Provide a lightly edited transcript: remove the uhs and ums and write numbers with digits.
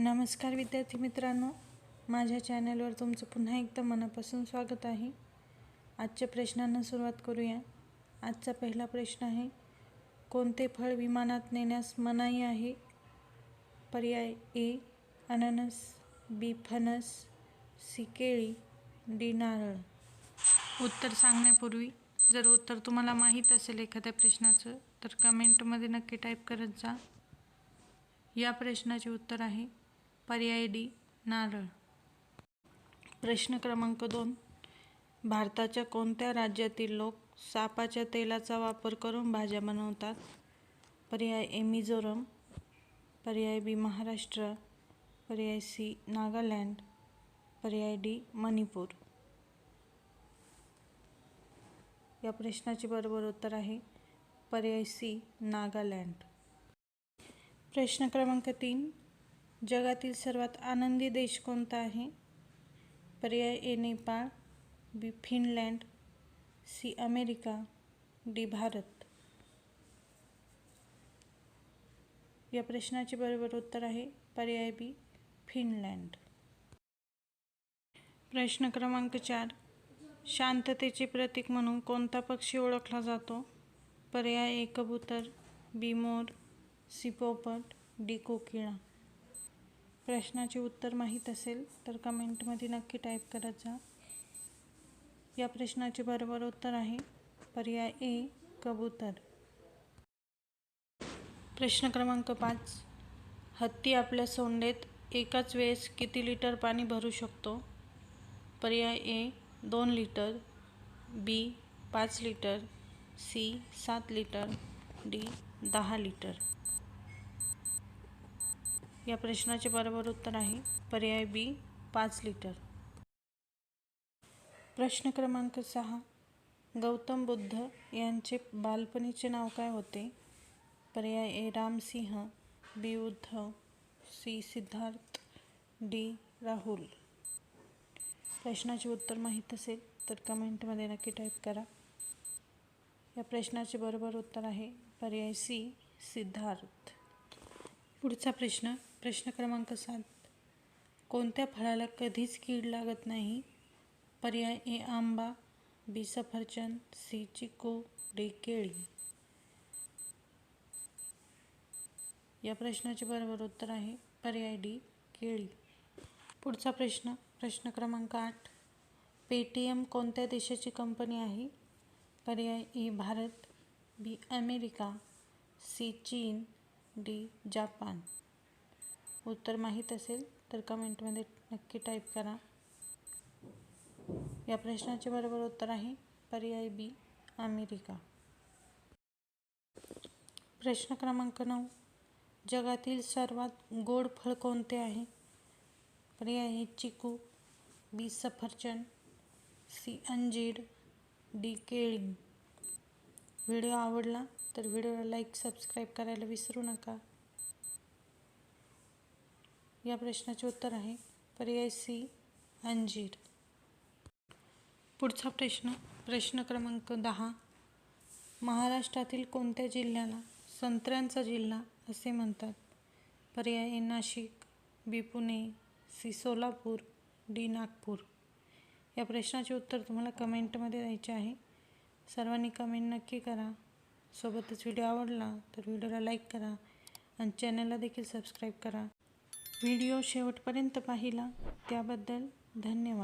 नमस्कार विद्यार्थी मित्रांनो, माझ्या चॅनलवर तुमचं पुन्हा एकदा मनापासून स्वागत आहे। आजच्या प्रश्नांना सुरुवात करूया। आजचा पहिला प्रश्न आहे, कोणते फळ विमानात नेण्यास मनाई आहे? पर्याय ए अननस, बी फणस, सी केळी, डी नारळ। उत्तर सांगण्यापूर्वी जर उत्तर तुम्हाला माहीत असेल एखाद्या प्रश्नाचं तर कमेंटमध्ये नक्की टाईप करत जा। या प्रश्नाचे उत्तर आहे पर्याय डी नारळ। प्रश्न क्रमांक 2, भारताच्या कोणत्या राज्यातील लोक सापाच्या तेलाचा वापर करून भाज्या बनवतात? पर्याय ए मिझोरम, पर्याय बी महाराष्ट्र, पर्याय सी नागालँड, पर्याय डी मणिपूर। या प्रश्नाचे बरोबर उत्तर आहे पर्याय सी नागालँड। प्रश्न क्रमांक 3, जगातील सर्वात आनंदी देश कोणता आहे? पर्याय A Nepal, B Finland, C America, D Bharat. या प्रश्नाचे बरोबर उत्तर आहे पर्याय बी फिनलँड। प्रश्न क्रमांक 4, शांततेचे प्रतीक म्हणून कोणता पक्षी ओळखला जातो? पर्याय ए कबूतर, बी मोर, सी पोपट, डी कोकिळा। प्रश्नाचे उत्तर माहीत असेल तर कमेंटमध्ये नक्की टाईप करत जा। या प्रश्नाचे बरोबर उत्तर आहे पर्याय ए कबूतर। प्रश्न क्रमांक 5, हत्ती आपल्या सोंडेत एकाच वेळेस किती लिटर पाणी भरू शकतो? पर्याय A 2 litre, B 5 litre, C 7 litre, D 10 litre. या प्रश्नाचे बरोबर उत्तर आहे पर्याय बी 5 लिटर। प्रश्न क्रमांक 6, गौतम बुद्ध यांचे बालपणीचे नाव काय होते? पर्याय ए रामसिंह, बी उद्धव, सी सिद्धार्थ, डी राहुल। प्रश्नाचे उत्तर माहीत असेल तर कमेंटमध्ये नक्की टाईप करा। या प्रश्नाचे बरोबर उत्तर आहे पर्याय सी सिद्धार्थ। पुढचा प्रश्न, प्रश्न क्रमांक 7, कोणत्या फळाला कधीच कीड लागत नाही? पर्याय ए आंबा, बी सफरचंद, सी चिकू, डी केळी। या प्रश्नाचे बरोबर उत्तर आहे पर्याय डी केळी। पुढचा प्रश्न, प्रश्न क्रमांक 8, पेटीएम कोणत्या देशाची कंपनी आहे? पर्याय ए भारत, बी अमेरिका, सी चीन, डी जापान। उत्तर माहीत असेल तर कमेंटमध्ये नक्की टाईप करा। या प्रश्नाचे बरोबर उत्तर आहे पर्याय बी अमेरिका। प्रश्न क्रमांक 9, जगातील सर्वात गोड फळ कोणते आहे? पर्याय ए चिकू, बी सफरचंद, सी अंजीर, डी केळी। व्हिडिओ आवडला तर व्हिडिओला लाईक, सबस्क्राईब करायला विसरू नका। या प्रश्नाचे उत्तर आहे पर्याय सी अंजीर। पुढचा प्रश्न, प्रश्न क्रमांक 10, महाराष्ट्रातील कोणत्या जिल्ह्याला संत्र्यांचा जिल्हा असे म्हणतात? पर्याय ए नाशिक, बी पुणे, सी सोलापूर, डी नागपूर। या प्रश्नाचे उत्तर तुम्हाला कमेंटमध्ये द्यायचे आहे। सर्वांनी कमेंट नक्की करा। सोबतच व्हिडिओ आवडला तर व्हिडिओला लाईक करा आणि चॅनलला देखील सबस्क्राईब करा। व्हिडिओ शेवटपर्यंत पाहिला त्याबद्दल धन्यवाद।